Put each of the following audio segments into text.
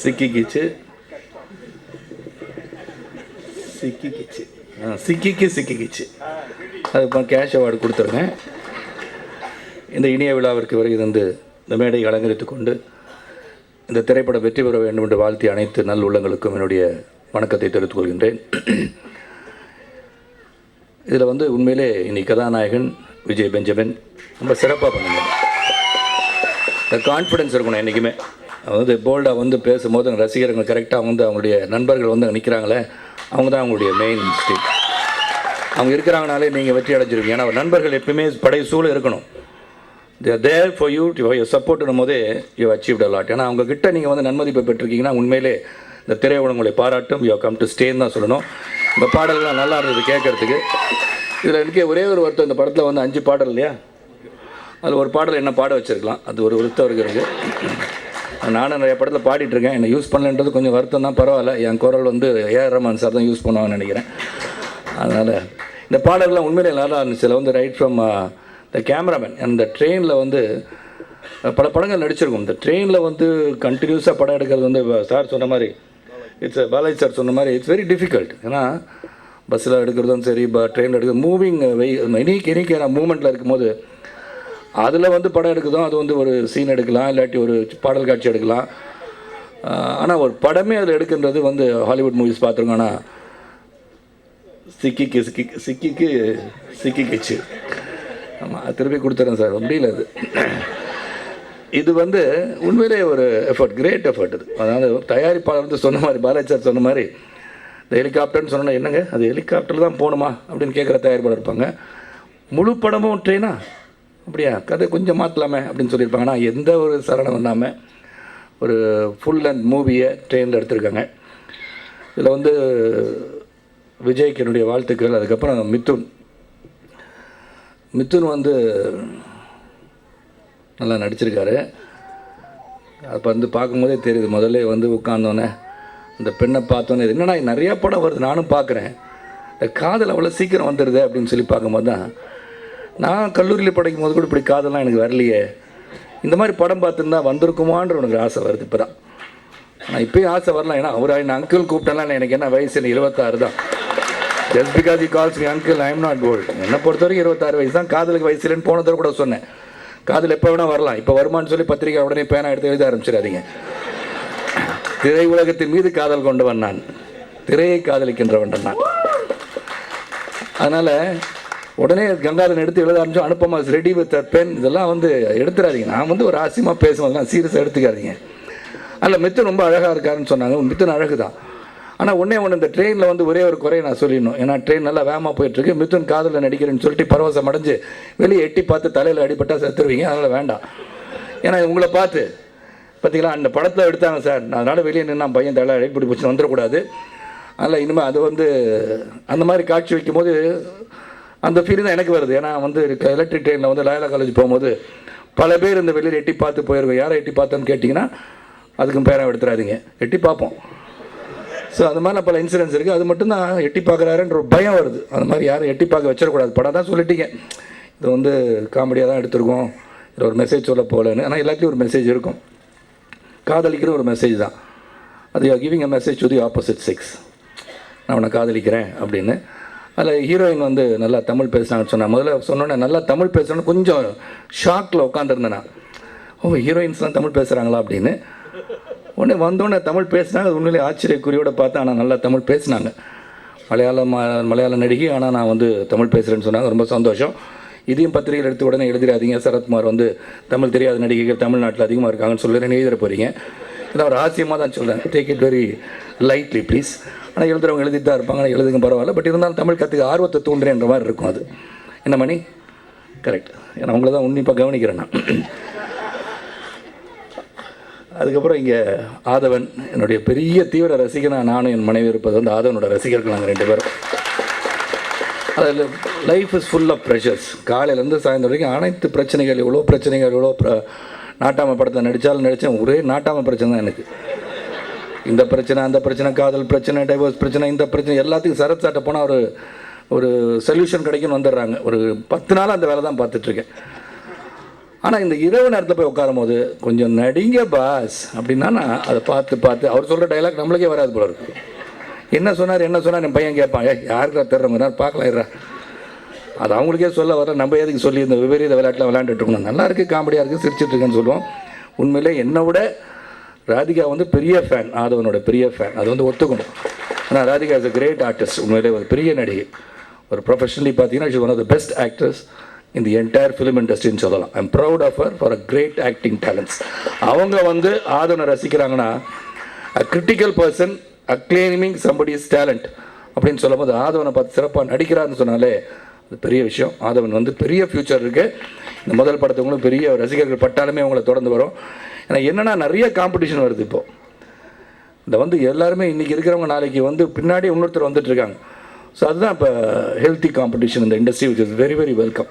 சிக்கிக்கிச்சு சிக்கிக்கிச்சு சிக்கிக்கிச்சு அது இப்போ cash award கொடுத்துருங்க. இந்த இனிய விழாவிற்கு வருகை தந்து இந்த மேடையை அலங்கரித்து கொண்டு இந்த திரைப்படம் வெற்றி பெற வேண்டும் என்று வாழ்த்திய அனைத்து நல் உள்ளங்களுக்கும் என்னுடைய வணக்கத்தை தெரிவித்துக் கொள்கின்றேன். இதில் உண்மையிலே இன்னைக்கு கதாநாயகன் விஜய் பெஞ்சமின் ரொம்ப சிறப்பாக பண்ணுங்க. இந்த கான்ஃபிடென்ஸ் இருக்கணும் என்றைக்குமே. போல்டாக பேசும்போது ரசிகர்கள் கரெக்டாக அவங்களுடைய நண்பர்கள் நிற்கிறாங்களே, அவங்க தான் அவங்களுடைய மெயின் ஸ்டேட். அவங்க இருக்கிறாங்கனாலே நீங்கள் வெற்றி அடைஞ்சிருவீங்க. ஏன்னா நண்பர்கள் எப்பவுமே படை சூழல் இருக்கணும். தேர் தேர் ஃபார் யூ சப்போர்ட்னும் போதே யூ அச்சீவ்ட் அலாட். ஏன்னா அவங்கக்கிட்ட நீங்கள் நன்மதிப்பை பெற்றிருக்கீங்கன்னா உண்மையிலே இந்த திரையுலகம் உங்களை பாராட்டும். யூ கம் டு ஸ்டேன்னு தான் சொல்லணும். இந்த பாடல்கள்லாம் நல்லா இருந்தது கேட்குறதுக்கு. இதில் எனக்கே ஒரே ஒரு வருத்தம், இந்த படத்தில் 5 பாடல் இல்லையா, அதில் ஒரு பாடல் என்ன பாட வச்சுருக்கலாம். அது ஒரு வருத்தம் இருக்கிறது. நானும் நிறைய படத்தில் பாடிட்டுருக்கேன், என்னை யூஸ் பண்ணலன்றது கொஞ்சம் வருத்தம் தான். பரவாயில்ல, என் குரல் ஏஆர் ரஹ்மான் சார் தான் யூஸ் பண்ணுவாங்கன்னு நினைக்கிறேன். அதனால் இந்த பாடல்கள்லாம் உண்மையிலே நல்லா இருந்துச்சு. இதில் ரைட் ஃப்ரம் த கேமராமேன். அந்த ட்ரெயினில் பல படங்கள் நடிச்சிருக்கும். இந்த ட்ரெயினில் கண்டினியூஸாக படம் எடுக்கிறது சார் சொன்ன மாதிரி பாலாஜி சார் சொன்ன மாதிரி இட்ஸ் வெரி டிஃபிகல்ட். ஏன்னா பஸ்ஸில் எடுக்கிறதும் சரி, ட்ரெயினில் எடுக்கிறது மூவிங் இன்னைக்கு நான் மூமெண்ட்டில் இருக்கும்போது அதில் படம் எடுக்கிறதும் அது ஒரு சீன் எடுக்கலாம், இல்லாட்டி ஒரு பாடல் காட்சி எடுக்கலாம். ஆனால் ஒரு படமே அதில் எடுக்கின்றது ஹாலிவுட் மூவிஸ் பார்த்துருக்கோம். ஆனால் சிக்கிக்கிச்சு. ஆமாம், திருப்பி கொடுத்துறேன் சார், முடியல. இது உண்மையிலே ஒரு எஃபர்ட், கிரேட் எஃபர்ட். இது அதாவது தயாரிப்பாளர் சொன்ன மாதிரி, பாலாஜி சார் சொன்ன மாதிரி இந்த ஹெலிகாப்டர்னு சொன்னால் என்னங்க அது ஹெலிகாப்டரில் தான் போகணுமா அப்படின்னு கேட்குற தயாரிப்பாளர் இருப்பாங்க. முழு படமும் ட்ரெயினா அப்படியா, கதை கொஞ்சம் மாற்றலாமே அப்படின்னு சொல்லியிருப்பாங்க. ஆனால் எந்த ஒரு சரணம் இல்லாமல் ஒரு ஃபுல் லென்த் மூவியை ட்ரெயினில் எடுத்திருக்காங்க. இதில் விஜய்க்கு என்னுடைய வாழ்த்துக்கள். அதுக்கப்புறம் மிதுன் நல்லா நடிச்சிருக்காரு. அப்போ பார்க்கும்போதே தெரியுது. முதல்ல உட்காந்தோன்னே இந்த பெண்ணை பார்த்தோன்னே என்னன்னா நிறையா படம் வருது, நானும் பார்க்குறேன், இந்த காதல் அவ்வளோ சீக்கிரம் வந்துடுது அப்படின்னு சொல்லி பார்க்கும்போது தான் நான் கல்லூரியில் படிக்கும் போது கூட இப்படி காதல்லாம் எனக்கு வரலையே, இந்த மாதிரி படம் பார்த்துருந்தா வந்திருக்குமான்ற உனக்கு ஆசை வருது இப்போ தான். ஆனால் இப்போயும் ஆசை வரலாம். ஏன்னா அவர் என் அங்கிள் கூப்பிட்டேன்லாம் எனக்கு என்ன வயசு, எனக்கு 26 தான். Just because he calls me uncle, I am not volt. என்னை பொறுத்த வரைக்கும் 26 வயசு தான். காதலுக்கு வயசு இல்லைன்னு போனதோடு கூட சொன்னேன். காதல் எப்போ வேணால் வரலாம். இப்போ வருமானு சொல்லி பத்திரிக்கை உடனே பேனா எடுத்து எழுத ஆரம்பிச்சிடாதீங்க. திரை உலகத்தின் மீது காதல் கொண்டவன் நான், திரையை காதலிக்கின்றவன் நான். அதனால் உடனே கங்காதரன் எடுத்து எழுத ஆரம்பிச்சோம். அனுப்பமா ரெடி வித் பென், இதெல்லாம் எடுத்துடாதீங்க. நான் ஒரு ஆசியமாக பேசுவதெல்லாம் சீரியஸாக எடுத்துக்காதீங்க. அதில் மித்துன் ரொம்ப அழகாக இருக்காருன்னு சொன்னாங்க. மித்துன் அழகு தான். ஆனால் ஒன்றே இந்த ட்ரெயினில் ஒரே ஒரு குறையை நான் சொல்லிடணும். ஏன்னா ட்ரெயின் நல்லா வேகமாக போயிட்டுருக்கு. மிதுன் காதலில் நடிக்கிறேன்னு சொல்லிட்டு பரவசம் அடைஞ்சு வெளியே எட்டி பார்த்து தலையில் அடிபட்டால் செத்துருவீங்க. அதனால் வேண்டாம். ஏன்னா உங்களை பார்த்து பார்த்தீங்களா அந்த படத்தில் எடுத்தாங்க சார், அதனால் வெளியே நின்று பையன் தலை அடிப்படி பிடிச்சி வந்துடக்கூடாது. அதனால் இனிமேல் அது அந்த மாதிரி காட்சி வைக்கும்போது அந்த ஃபீல் தான் எனக்கு வருது. ஏன்னா எலக்ட்ரிக் ட்ரெயினில் லயோலா காலேஜ் போகும்போது பல பேர் இந்த வெளியில் எட்டி பார்த்து போயிருக்கோம். யாரை எட்டி பார்த்தோன்னு கேட்டிங்கன்னா அதுக்கும் பேரை எடுத்துடாதீங்க, எட்டி பார்ப்போம். ஸோ அது மாதிரி பல இன்சிடென்ட்ஸ் இருக்குது. அது மட்டும் தான் எட்டி பார்க்குறாருன்ற ஒரு பயம் வருது. அது மாதிரி யாரும் எட்டி பார்க்க வச்சிடக்கூடாது. படம் தான் சொல்லிட்டீங்க, இது காமெடியாக தான் எடுத்துருக்கோம், இதில் ஒரு மெசேஜ் சொல்ல போகலன்னு. ஆனால் எல்லாத்துலேயும் ஒரு மெசேஜ் இருக்கும். காதலிக்கிற ஒரு மெசேஜ் தான் அது. Giving a message to the opposite sex, நான் உன்னை காதலிக்கிறேன் அப்படின்னு. அதில் ஹீரோயின் நல்லா தமிழ் பேசுனாங்கன்னு சொன்னேன். முதல்ல சொன்னோன்னே நல்லா தமிழ் பேசுகிறேன்னு கொஞ்சம் ஷாக்கில் உட்காந்துருந்தேன் நான். ஓ, ஹீரோயின்ஸ்லாம் தமிழ் பேசுகிறாங்களா அப்படின்னு. உடனே வந்தோடனே தமிழ் பேசினாங்க. அது உண்மையிலே ஆச்சரியக்குறியோடு பார்த்தேன். ஆனால் நல்லா தமிழ் பேசினாங்க. மலையாள நடிகை, ஆனால் நான் தமிழ் பேசுகிறேன்னு சொன்னாங்க. ரொம்ப சந்தோஷம். இதையும் பத்திரிகையில் எடுத்து உடனே எழுதிடாதீங்க, சரத்குமார் தமிழ் தெரியாத நடிகைகள் தமிழ்நாட்டில் அதிகமாக இருக்காங்கன்னு சொல்லி எழுதிட போகிறீங்க. இதை ஒரு ஆச்சரியமாக தான் சொல்கிறேன். Take it very lightly please. ஆனால் எழுதுறவங்க எழுதிட்டு தான் இருப்பாங்க, ஆனால் எழுதுங்க பரவாயில்ல. பட் இருந்தாலும் தமிழ் கற்றுக்க ஆர்வத்தை தூண்டுறேன்ற மாதிரி இருக்கும். அது என்ன மணி கரெக்ட். ஏன்னா உங்களை தான் உன்னிப்பாக கவனிக்கிறேன் நான். அதுக்கப்புறம் இங்கே ஆதவன், என்னுடைய பெரிய தீவிர ரசிகனாக நானும் என் மனைவி இருப்பது ஆதவனோட ரசிகர்கள் நாங்கள் 2 பேரும். அதில் life is full of pressures. காலையிலேருந்து சாயந்தரம் வரைக்கும் அனைத்து பிரச்சனைகள், எவ்வளோ பிரச்சனைகள், எவ்வளோ நாட்டாம படத்தில் நடித்தேன். ஒரே நாட்டாம பிரச்சனை தான் எனக்கு. இந்த பிரச்சனை, அந்த பிரச்சனை, காதல் பிரச்சனை, டைவர்ஸ் பிரச்சனை, இந்த பிரச்சனை எல்லாத்துக்கும் சரத் சாட்டை போனால் ஒரு சொல்யூஷன் கிடைக்குன்னு வந்துடுறாங்க. ஒரு 10 நாள் அந்த வேலை தான் பார்த்துட்ருக்கேன். ஆனால் இந்த இரவு நேரத்தில் போய் உட்காரும் போது கொஞ்சம் நடிங்க பாஸ் அப்படின்னா நான் அதை பார்த்து அவர் சொல்கிற டைலாக் நம்மளுக்கே வராது போல இருக்கு. என்ன சொன்னார் என் பையன் கேட்பான், யாருக்கா தெரிறவங்க நேரம் பார்க்கலாம் இருறா, அது அவங்களுக்கே சொல்ல வர நம்ம எதுக்கு சொல்லி இந்த விபரீத விளையாட்டில் விளையாண்டுட்டு இருக்கணும், நல்லா இருக்குது, காமெடியாக இருக்குது, சிரிச்சிட்டு இருக்குன்னு சொல்லுவோம். உண்மையிலே என்னை விட ராதிகா வந்து பெரிய ஃபேன், ஆதவனோட பெரிய ஃபேன், அது வந்து ஒத்துக்கணும். ஆனால் Radhika is a great artist, உண்மையிலே ஒரு பெரிய நடிகை, ஒரு ப்ரொஃபஷனலி பார்த்தீங்கன்னா she one of the best actors in the entire film இண்டஸ்ட்ரின்னு சொல்லலாம். I am proud of her for a great acting talents. அவங்க வந்து ஆதவனை ரசிக்கிறாங்கன்னா a critical person acclaiming somebody's talent அப்படின்னு சொல்லும் போது ஆதவனை பார்த்து சிறப்பாக நடிக்கிறான்னு சொன்னாலே அது பெரிய விஷயம். ஆதவன் வந்து பெரிய ஃப்யூச்சர் இருக்குது. இந்த முதல் படத்துவங்களும் பெரிய ரசிகர்கள் பட்டாலுமே அவங்கள தொடர்ந்து வரும். ஏன்னா என்னென்னா நிறைய காம்படிஷன் வருது இப்போது. இந்த வந்து எல்லாருமே இன்றைக்கி இருக்கிறவங்க நாளைக்கு வந்து பின்னாடி இன்னொருத்தர் வந்துட்டுருக்காங்க. ஸோ அதுதான் இப்போ ஹெல்த்தி காம்படிஷன் இந்த industry, which is very very welcome.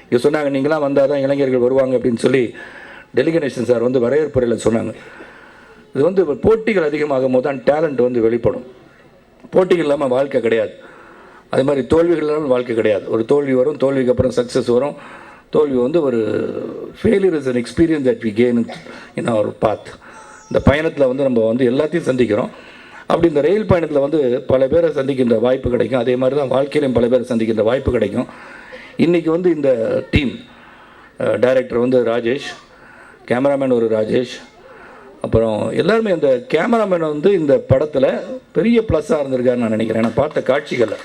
இங்கே சொன்னாங்க நீங்களாம் வந்தால் தான் இளைஞர்கள் வருவாங்க அப்படின்னு சொல்லி டெலிகனேஷன் சார் வந்து வரவேற்புரையில் சொன்னாங்க. இது வந்து போட்டிகள் அதிகமாகும் போது தான் டேலண்ட் வந்து வெளிப்படும். போட்டிகள் இல்லாமல் வாழ்க்கை கிடையாது. அதே மாதிரி தோல்விகள் இல்லாமல் வாழ்க்கை கிடையாது. ஒரு தோல்வி வரும், தோல்விக்கு அப்புறம் சக்ஸஸ் வரும். தோல்வி வந்து ஒரு failure is an experience that we gain in our path. இந்த பயணத்தில் வந்து நம்ம வந்து எல்லாத்தையும் சந்திக்கிறோம். அப்படி இந்த ரயில் பயணத்தில் வந்து பல பேரை சந்திக்கின்ற வாய்ப்பு கிடைக்கும். அதே மாதிரி தான் வாழ்க்கையிலையும் பல பேரை சந்திக்கின்ற வாய்ப்பு கிடைக்கும். இன்றைக்கி வந்து இந்த டீம் டைரக்டர் வந்து ராஜேஷ், கேமராமேன் ஒரு ராஜேஷ், அப்புறம் எல்லாருமே இந்த கேமராமேன் வந்து இந்த படத்தில் பெரிய ப்ளஸ்ஸாக இருந்திருக்காருன்னு நான் நினைக்கிறேன். நான் பார்த்த காட்சிகளில்,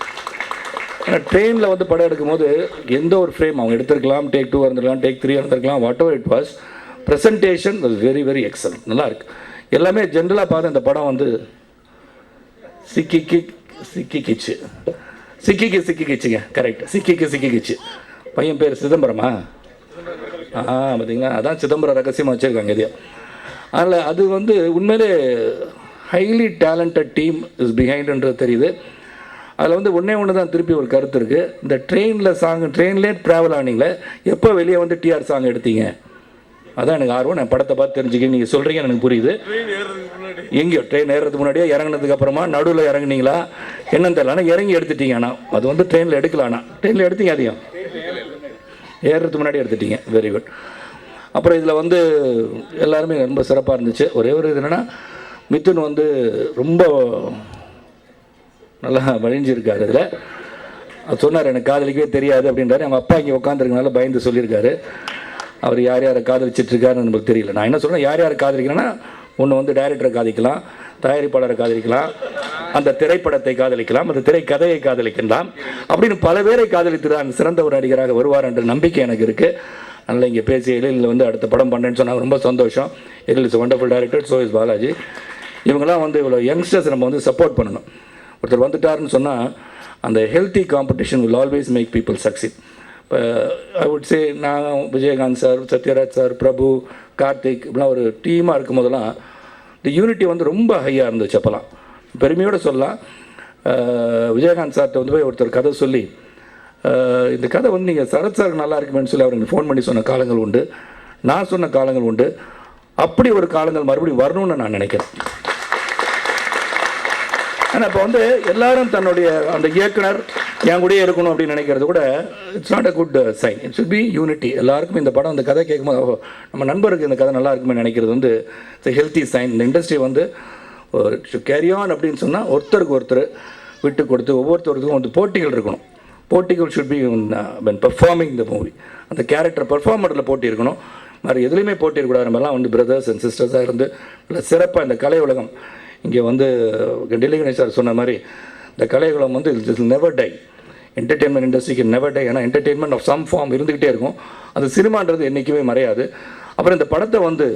ஏன்னா ட்ரெயினில் வந்து படம் எடுக்கும்போது எந்த ஒரு ஃப்ரேம் அவங்க எடுத்துருக்கலாம், டேக் 2 இருந்திருக்கலாம், டேக் 3 இருந்திருக்கலாம், what ever it was, presentation was very very excellent, நல்லாயிருக்கு. எல்லாமே ஜென்ரலாக பார்த்து இந்த படம் வந்து சிக்கிக்கிச்சுங்க கரெக்ட், சிக்கிக்கிச்சு. பையன் பேர் சிதம்பரமா? பார்த்தீங்களா, அதான் சிதம்பரம் ரகசியமாக வச்சுருக்காங்க இதையா. அதில் அது வந்து உண்மையிலே ஹைலி டேலண்டட் டீம் இஸ் பிஹைண்டுன்றது தெரியுது. அதில் வந்து ஒன்று தான் திருப்பி ஒரு கருத்து இருக்குது. இந்த ட்ரெயின்லேயே ட்ராவல் ஆனீங்களே, எப்போ வெளியே வந்து டிஆர் சாங் எடுத்தீங்க? அதான் எனக்கு ஆர்வம். நான் படத்தை பார்த்து தெரிஞ்சுக்க நீங்கள் சொல்கிறீங்கன்னு எனக்கு புரியுது. எங்கேயோ ட்ரெயின் ஏறுறதுக்கு முன்னாடியே இறங்கினதுக்கு அப்புறமா நடுவில் இறங்குனீங்களா என்னன்னு தெரியல, ஆனால் இறங்கி எடுத்துட்டீங்க. ஆனால் அது வந்து ட்ரெயினில் எடுக்கலாம்னா ட்ரெயினில் எடுத்தீங்க, அதையும் ஏறுறதுக்கு முன்னாடி எடுத்துட்டீங்க. Very good. அப்புறம் இதில் வந்து எல்லாருமே ரொம்ப சிறப்பாக இருந்துச்சு. ஒரே ஒரு இது என்னென்னா, மிதுன் வந்து ரொம்ப நல்லா வழிஞ்சிருக்காரு. இதில் அது சொன்னார், எனக்கு காதலிக்கவே தெரியாது அப்படின்றாரு. அவங்க அப்பா இங்கே உட்காந்துருக்கனால பயந்து சொல்லியிருக்காரு. அவர் யார் யாரை காதலிச்சிட்ருக்காருன்னு நமக்கு தெரியல. நான் என்ன சொல்கிறேன், யார் யாரை காதலிக்கிறேன்னா, ஒன்று வந்து டைரக்டரை காதலிக்கலாம், தயாரிப்பாளரை காதலிக்கலாம், அந்த திரைப்படத்தை காதலிக்கலாம், அந்த திரைக்கதையை காதலிக்கலாம், அப்படின்னு பல பேரை காதலித்துதான் சிறந்த ஒரு நடிகராக வருவார் என்ற நம்பிக்கை எனக்கு இருக்குது. அதனால் இங்கே பேசிய எழில் வந்து அடுத்த படம் பண்ணேன்னு சொன்னாங்க, ரொம்ப சந்தோஷம். Ezhil is wonderful director, so is Balaji. இவங்கெல்லாம் வந்து இவ்வளோ யங்ஸ்டர்ஸ் நம்ம வந்து சப்போர்ட் பண்ணணும். ஒருத்தர் வந்துட்டாருன்னு சொன்னால் அந்த healthy competition will always make people succeed. இப்போ ஐ வுட் சே, நான் விஜயகாந்த் சார், சத்யராஜ் சார், பிரபு, கார்த்திக் இப்படிலாம் ஒரு டீமாக இருக்கும் போதெல்லாம் இந்த யூனிட்டி வந்து ரொம்ப ஹையாக இருந்துச்சு. அப்போலாம் பெருமையோடு சொல்லலாம். விஜயகாந்த் சார்கிட்ட வந்து போய் ஒருத்தர் கதை சொல்லி, இந்த கதை வந்து நீங்கள் சரத் சார் நல்லா இருக்குமேன்னு சொல்லி அவருக்கு ஃபோன் பண்ணி சொன்ன காலங்கள் உண்டு, நான் சொன்ன காலங்கள் உண்டு. அப்படி ஒரு காலங்கள் மறுபடியும் வரணும்னு நான் நினைக்கிறேன். ஆனால் இப்போ வந்து எல்லாரும் தன்னுடைய அந்த இயக்குனர் என் கூடயே இருக்கணும் அப்படின்னு நினைக்கிறது கூட it's not a good sign. It should be unity. எல்லாருக்கும் இந்த படம் இந்த கதை கேட்கும்போது நம்ம நண்பருக்கு இந்த கதை நல்லா இருக்குமே நினைக்கிறது வந்து இட்ஸ் ஹெல்த்தி சைன். இந்த இண்டஸ்ட்ரி வந்து கேரி ஆன் அப்படின்னு சொன்னால் ஒருத்தருக்கு ஒருத்தர் விட்டு கொடுத்து ஒவ்வொருத்தருக்கும் வந்து போட்டிகள் இருக்கணும். போட்டிகள் should be when performing the movie. அந்த கேரக்டர் பெர்ஃபார்மரில் போட்டி இருக்கணும், மாதிரி எதுலேயுமே போட்டி இருக்கக்கூடாது. நம்மலாம் வந்து பிரதர்ஸ் அண்ட் சிஸ்டர்ஸாக இருந்து இல்லை சிறப்பாக இந்த கலை உலகம் இங்கே வந்து டெலிகனேஷ் சார் சொன்ன மாதிரி இந்த கலை உலகம் வந்து it will never die. Entertainment இண்டஸ்ட்ரிக்கு நெவர் டை. ஏன்னா என்டர்டெயின்மெண்ட் ஆஃப் சம் ஃபார்ம் இருந்துக்கிட்டே இருக்கும். அது சினிமான்றது என்றைக்குமே மறையாது. அப்புறம் இந்த படத்தை வந்து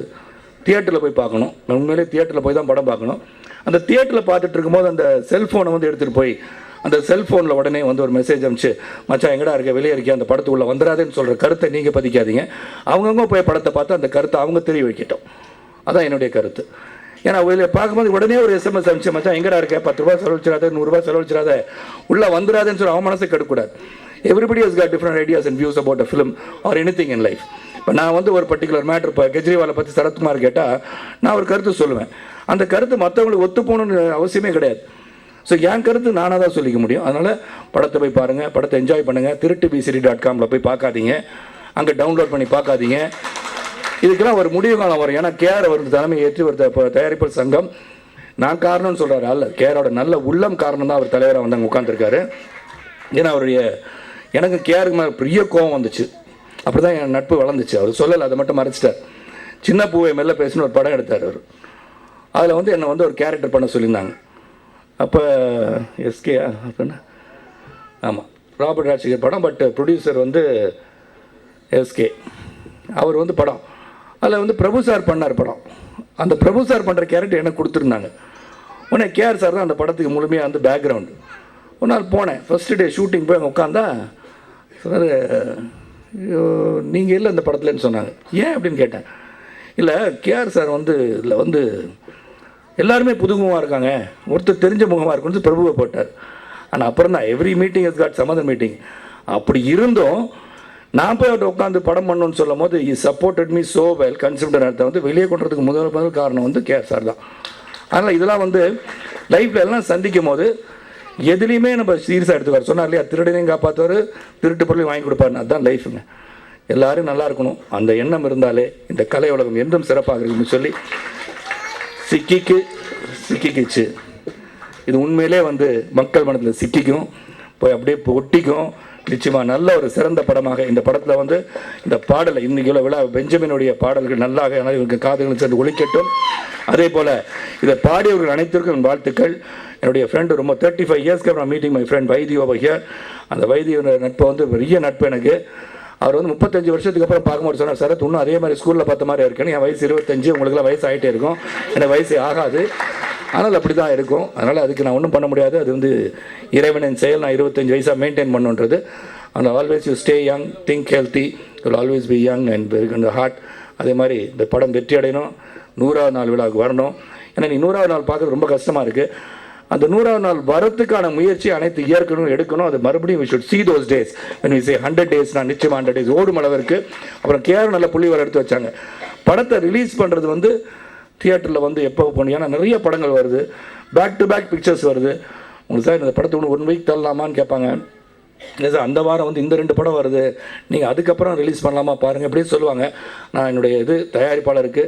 தியேட்டரில் போய் பார்க்கணும். உண்மையிலே தியேட்டரில் போய் தான் படம் பார்க்கணும். அந்த தியேட்டரில் பார்த்துட்டு இருக்கும்போது அந்த செல்ஃபோனை வந்து எடுத்துகிட்டு போய் அந்த செல்ஃபோனில் உடனே வந்து ஒரு மெசேஜ் அனுப்பிச்சு, மச்சான் எங்கடா இருக்க, வெளியே இருக்கே, அந்த படத்துக்குள்ளே வந்துடாதுன்னு சொல்கிற கருத்தை நீங்கள் பதிக்காதீங்க. அவங்கவுங்க போய் படத்தை பார்த்து அந்த கருத்தை அவங்க தெரிய வைக்கட்டும். அதான் என்னுடைய கருத்து. ஏன்னா வெளியே பார்க்கும்போது உடனே ஒரு எஸ்எம்எஸ் அனுப்பிச்சு, மச்சான் எங்கடா இருக்க, 10 ரூபா செலவழிச்சிடாத, 100 ரூபா செலவழிச்சிடாத, உள்ளே வந்துடாதுன்னு சொல்லி அவன் மனசை கெடுக்கூடாது. Everybody has got different ideas and views about a film or anything in life. இப்போ நான் வந்து ஒரு பர்டிகுலர் மேட்ரு, இப்போ கெஜ்ரிவாலை பற்றி சரத்குமார் கேட்டால் நான் ஒரு கருத்து சொல்லுவேன். அந்த கருத்து மற்றவங்களுக்கு ஒத்து போகணுன்னு அவசியமே கிடையாது. ஸோ என் கருத்து நானாக தான் சொல்லிக்க முடியும். அதனால் படத்தை போய் பாருங்கள், படத்தை என்ஜாய் பண்ணுங்கள். திருட்டுபிசிடி.comல போய் பார்க்காதீங்க. அங்கே டவுன்லோட் பண்ணி பார்க்காதீங்க. இதுக்கெல்லாம் ஒரு முடிவு காலம் வரும். ஏன்னா கேஆர் வந்து தலைமை ஏற்றி ஒரு தயாரிப்பாளர் சங்கம் நான் காரணம்னு சொல்கிறாரு. அல்ல, கேஆரோட நல்ல உள்ளம் காரணம் தான் அவர் தலைவராக வந்து அங்கே உட்காந்துருக்காரு. ஏன்னா அவருடைய எனக்கு கேஆருக்கு மேலே பெரிய கோவம் வந்துச்சு. அப்படி தான் என் நட்பு வளர்ந்துச்சு. அவர் சொல்லலை, அதை மட்டும் மறைச்சிட்டார். சின்ன பூவை மெல்ல பேசுன்னு ஒரு படம் எடுத்தார் அவர். அதில் வந்து என்னை வந்து ஒரு கேரக்டர் பண்ண சொல்லியிருந்தாங்க. அப்போ எஸ்கே அப்படின்னா ஆமாம் ராபர்ட் ராஜ்சேகர் படம். பட் ப்ரொடியூசர் வந்து எஸ்கே அவர் வந்து படம். அதில் வந்து பிரபு சார் பண்ணார் படம். அந்த பிரபு சார் பண்ணுற கேரக்டர் எனக்கு கொடுத்துருந்தாங்க. உடனே கேஆர் சார் தான் அந்த படத்துக்கு முழுமையாக வந்து பேக்ரவுண்டு. ஒரு நாள் போனேன், ஃபஸ்ட்டு டே ஷூட்டிங் போய் அங்கே உட்காந்தா சார் நீங்கள் இல்லை இந்த படத்துலன்னு சொன்னாங்க. ஏன் அப்படின்னு கேட்டேன். இல்லை கேஆர் சார் வந்து இதில் வந்து எல்லாருமே புதுமுகமாக இருக்காங்க, ஒருத்தர் தெரிஞ்ச முகமாக இருக்குன்னு பிரபுவை போட்டார். ஆனால் அப்புறம் தான் every meeting is got some other meeting. அப்படி இருந்தும் நான் போய் அவர்கிட்ட உட்காந்து படம் பண்ணணும்னு சொல்லும் போது he supported me so well. Consider நடத்த வந்து வெளியே கொண்டுறதுக்கு முதல் காரணம் வந்து கேஆர் சார் தான். அதனால் இதெல்லாம் வந்து லைஃப்பில் எல்லாம் சந்திக்கும் போது எதுலேயுமே நம்ம சீரியஸாக எடுத்துக்கார். சொன்னார் இல்லையா, திருடனையும் காப்பாற்றுவார், திருட்டு பொருளையும் வாங்கி கொடுப்பாருன்னு. அதுதான் லைஃபுங்க. எல்லோரும் நல்லா இருக்கணும், அந்த எண்ணம் இருந்தாலே இந்த கலை உலகம் என்றும் சிறப்பாக இருக்குன்னு சொல்லி சிக்கிக்கிச்சு. இது உண்மையிலே வந்து மக்கள் மனத்தில் சிக்கிக்கும், போய் அப்படியே ஒட்டிக்கும். நிச்சயமாக நல்ல ஒரு சிறந்த படமாக இந்த படத்தில் வந்து இந்த பாடலை இன்றைக்கி உள்ள விழா பெஞ்சமினுடைய பாடல்கள் நல்லாக இவருக்கு காதுகளும் சேர்ந்து ஒழிக்கட்டும். அதே போல் இதை பாடியவர்கள் அனைத்திற்கும் வாழ்த்துக்கள். என்னுடைய ஃப்ரெண்டு ரொம்ப 35 இயர்ஸ்க்கு அப்புறம் meeting my friend Vaithi over here. அந்த வைத்தியோட நட்பை வந்து பெரிய நட்பு எனக்கு. அவர் வந்து 35 வருஷத்துக்கு அப்புறம் பார்க்கும்போது சொன்னார், சரத் இன்னும் அதே மாதிரி ஸ்கூலில் பார்த்த மாதிரி இருக்கேன்னு. என் வயசு 25, உங்களுக்குலாம் வயசு ஆகிட்டே இருக்கும், எனக்கு வயசு ஆகாது. ஆனால் அப்படி தான் இருக்கும். அதனால் அதுக்கு நான் ஒன்றும் பண்ண முடியாது. அது வந்து இறைவனின் செயல். நான் 25 வயசாக மெயின்டைன் பண்ணுன்றது. ஆனால் always you stay young, think healthy, you always be young and very good heart. அதே மாதிரி இந்த படம் வெற்றி அடையணும், 100வது நாள் விழாவுக்கு வரணும். ஏன்னா நீ 100வது நாள் பார்க்குறது ரொம்ப கஷ்டமாக இருக்குது. அந்த 100வது நாள் வரத்துக்கான முயற்சி அனைத்து இயற்கணும், எடுக்கணும். அது மறுபடியும் we should see those days when we say 100 days. நான் நிச்சயமாக 100 days ஓடும் அளவிற்கு. அப்புறம் கேஆர் நல்ல புள்ளி வர எடுத்து வச்சாங்க. படத்தை ரிலீஸ் பண்ணுறது வந்து தியேட்டரில் வந்து எப்போ போகணும், ஏன்னா நிறைய படங்கள் வருது, பேக் டு பேக் பிக்சர்ஸ் வருது. உங்களுக்கு சார் இந்த படத்தை ஒன்று 1 வீக் தரலாமான்னு கேட்பாங்க. இல்லை சார் அந்த வாரம் வந்து இந்த 2 படம் வருது, நீங்கள் அதுக்கப்புறம் ரிலீஸ் பண்ணலாமா பாருங்கள் அப்படின்னு சொல்லுவாங்க. நான் என்னுடைய தயாரிப்பாளருக்கு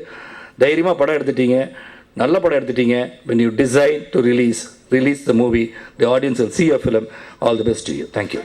தைரியமாக படம் எடுத்துட்டீங்க, நல்ல படம் எடுத்துட்டீங்க. when you decide to release the movie, the audience will see your film. All the best to you. Thank you.